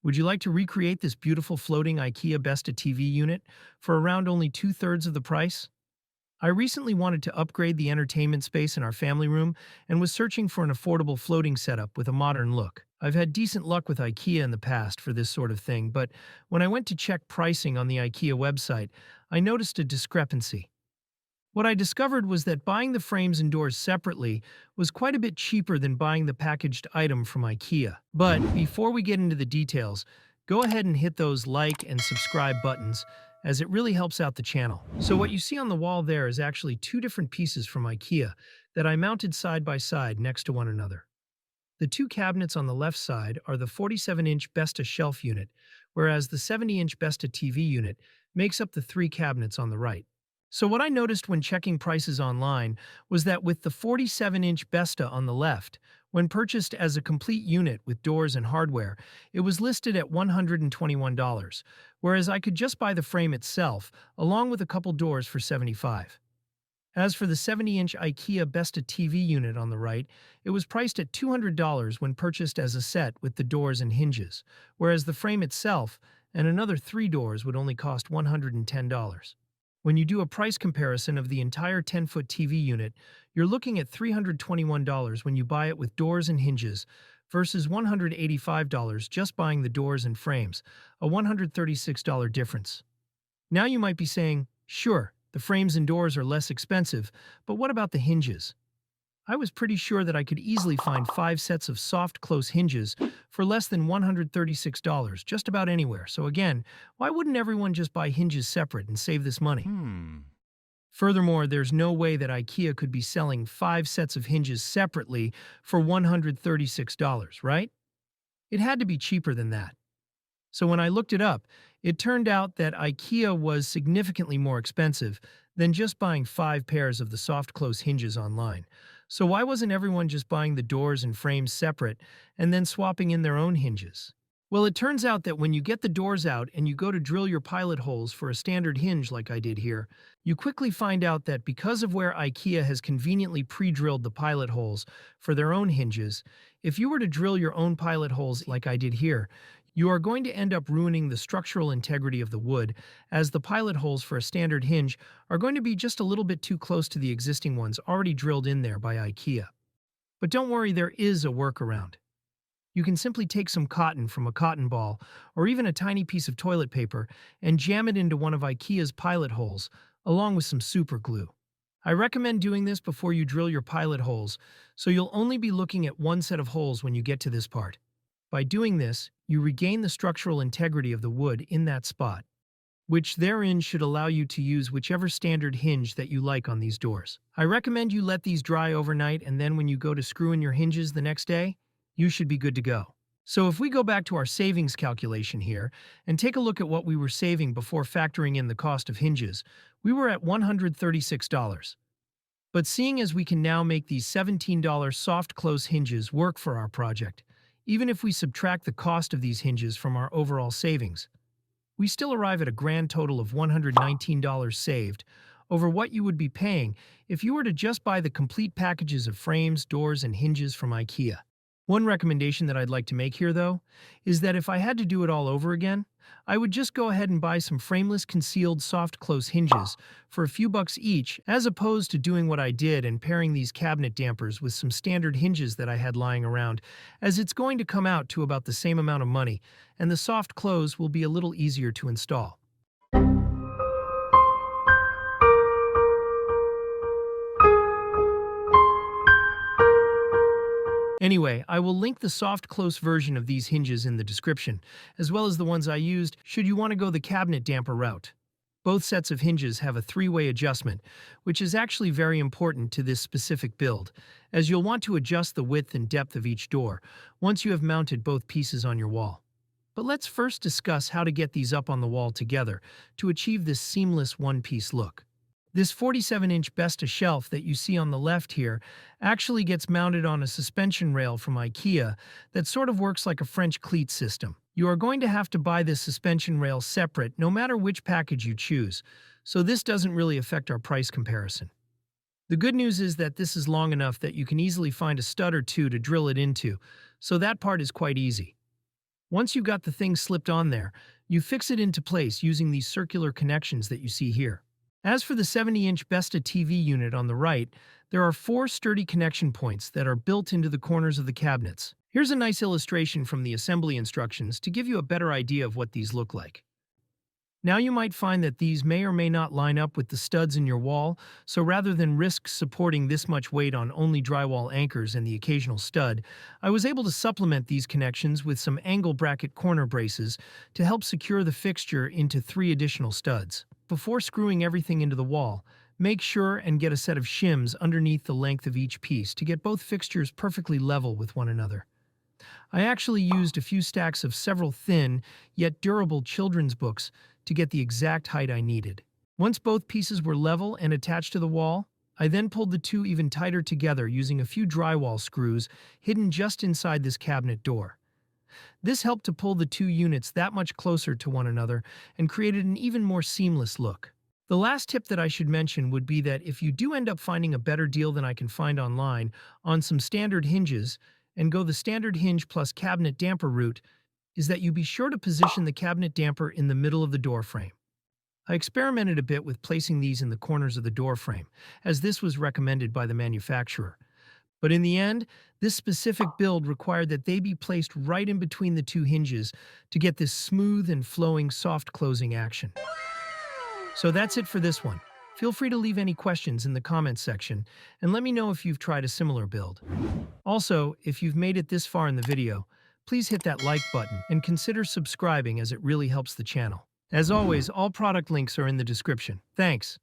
Would you like to recreate this beautiful floating IKEA Besta TV unit for around only two-thirds of the price? I recently wanted to upgrade the entertainment space in our family room and was searching for an affordable floating setup with a modern look. I've had decent luck with IKEA in the past for this sort of thing, but when I went to check pricing on the IKEA website, I noticed a discrepancy. What I discovered was that buying the frames and doors separately was quite a bit cheaper than buying the packaged item from IKEA. But before we get into the details, go ahead and hit those like and subscribe buttons, as it really helps out the channel. So what you see on the wall there is actually two different pieces from IKEA that I mounted side by side next to one another. The two cabinets on the left side are the 47-inch Besta shelf unit, whereas the 70-inch Besta TV unit makes up the three cabinets on the right. So what I noticed when checking prices online was that with the 47-inch Besta on the left, when purchased as a complete unit with doors and hardware, it was listed at $121, whereas I could just buy the frame itself, along with a couple doors for $75. As for the 70-inch IKEA Besta TV unit on the right, it was priced at $200 when purchased as a set with the doors and hinges, whereas the frame itself and another three doors would only cost $110. When you do a price comparison of the entire 10-foot TV unit, you're looking at $321 when you buy it with doors and hinges versus $185 just buying the doors and frames, a $136 difference. Now you might be saying, sure, the frames and doors are less expensive, but what about the hinges? I was pretty sure that I could easily find 5 sets of soft close hinges for less than $136 just about anywhere. So again, why wouldn't everyone just buy hinges separate and save this money? Furthermore, there's no way that IKEA could be selling 5 sets of hinges separately for $136, right? It had to be cheaper than that. So when I looked it up, it turned out that IKEA was significantly more expensive than just buying 5 pairs of the soft close hinges online. So why wasn't everyone just buying the doors and frames separate and then swapping in their own hinges? Well, it turns out that when you get the doors out and you go to drill your pilot holes for a standard hinge like I did here, you quickly find out that because of where IKEA has conveniently pre-drilled the pilot holes for their own hinges, if you were to drill your own pilot holes like I did here, you are going to end up ruining the structural integrity of the wood, as the pilot holes for a standard hinge are going to be just a little bit too close to the existing ones already drilled in there by IKEA. But don't worry, there is a workaround. You can simply take some cotton from a cotton ball, or even a tiny piece of toilet paper, and jam it into one of IKEA's pilot holes, along with some super glue. I recommend doing this before you drill your pilot holes, so you'll only be looking at one set of holes when you get to this part. By doing this, you regain the structural integrity of the wood in that spot, which therein should allow you to use whichever standard hinge that you like on these doors. I recommend you let these dry overnight, and then when you go to screw in your hinges the next day, you should be good to go. So if we go back to our savings calculation here and take a look at what we were saving before factoring in the cost of hinges, we were at $136. But seeing as we can now make these $17 soft close hinges work for our project, even if we subtract the cost of these hinges from our overall savings, we still arrive at a grand total of $119 saved over what you would be paying if you were to just buy the complete packages of frames, doors, and hinges from IKEA. One recommendation that I'd like to make here, though, is that if I had to do it all over again, I would just go ahead and buy some frameless concealed soft close hinges for a few bucks each, as opposed to doing what I did and pairing these cabinet dampers with some standard hinges that I had lying around, as it's going to come out to about the same amount of money, and the soft close will be a little easier to install. Anyway, I will link the soft close version of these hinges in the description, as well as the ones I used should you want to go the cabinet damper route. Both sets of hinges have a 3-way adjustment, which is actually very important to this specific build, as you'll want to adjust the width and depth of each door once you have mounted both pieces on your wall. But let's first discuss how to get these up on the wall together to achieve this seamless one-piece look. This 47-inch Besta shelf that you see on the left here actually gets mounted on a suspension rail from IKEA that sort of works like a French cleat system. You are going to have to buy this suspension rail separate no matter which package you choose, so this doesn't really affect our price comparison. The good news is that this is long enough that you can easily find a stud or two to drill it into, so that part is quite easy. Once you got the thing slipped on there, you fix it into place using these circular connections that you see here. As for the 70-inch Besta TV unit on the right, there are 4 sturdy connection points that are built into the corners of the cabinets. Here's a nice illustration from the assembly instructions to give you a better idea of what these look like. Now you might find that these may or may not line up with the studs in your wall, so rather than risk supporting this much weight on only drywall anchors and the occasional stud, I was able to supplement these connections with some angle bracket corner braces to help secure the fixture into 3 additional studs. Before screwing everything into the wall, make sure and get a set of shims underneath the length of each piece to get both fixtures perfectly level with one another. I actually used a few stacks of several thin, yet durable children's books to get the exact height I needed. Once both pieces were level and attached to the wall, I then pulled the two even tighter together using a few drywall screws hidden just inside this cabinet door. This helped to pull the 2 units that much closer to one another and created an even more seamless look. The last tip that I should mention would be that if you do end up finding a better deal than I can find online on some standard hinges and go the standard hinge plus cabinet damper route, is that you be sure to position the cabinet damper in the middle of the door frame. I experimented a bit with placing these in the corners of the door frame, as this was recommended by the manufacturer. But in the end, this specific build required that they be placed right in between the 2 hinges to get this smooth and flowing soft closing action. So that's it for this one. Feel free to leave any questions in the comments section and let me know if you've tried a similar build. Also, if you've made it this far in the video, please hit that like button and consider subscribing as it really helps the channel. As always, all product links are in the description. Thanks.